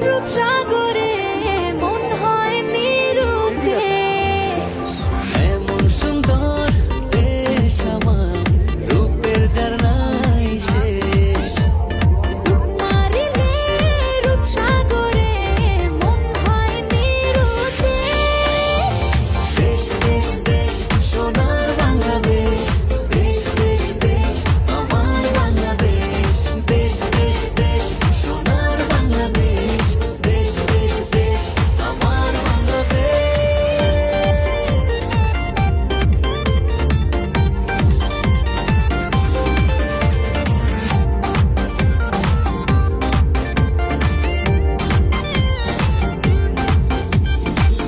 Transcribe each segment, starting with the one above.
রূপসাগরে মন হয় নিরুদ্দেশ। এমন সুন্দর দেশ আমার, রূপের যার নাই শেষ। ডুব মারিলে রূপসাগরে মন হয় নিরুদ্দেশ। দেশ দেশ দেশ সোনার বাংলাদেশ, দেশ দেশ দেশ আমার বাংলাদেশ। দেশ দেশ দেশ সোনার বাংলাদেশ, দেশ দেশ দেশ আমার বাংলাদেশ।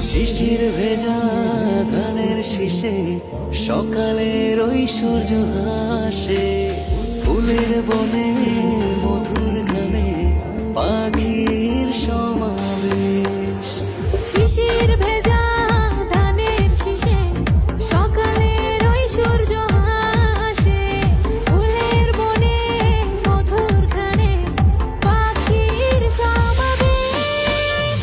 শিশির ভেজা ধানের শীষে সকালের ওই সূর্য হাসে। ফুলের বনে মধুর গানে পাখির সমাবেশ। শিশির ভেজা ধানের শীষে সকালের ওই সূর্য হাসে। ফুলের বনে মধুর ঘ্রাণে পাখির সমাবেশ।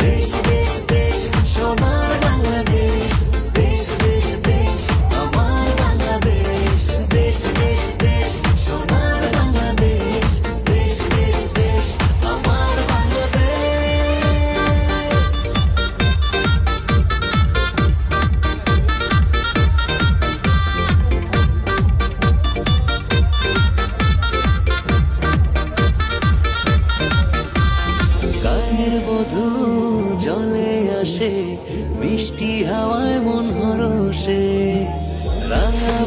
দেশ দেশ দেশ সোনার বাংলাদেশ, দেশ দেশ দেশ আমার বাংলাদেশ। দেশ দেশ দেশ সোনার বাংলাদেশ, দেশ দেশ দেশ আমার বাংলাদেশ। গায়ের বধূ জলে আসে, মিষ্টি হাওয়ায় মন হরষে। রাঙা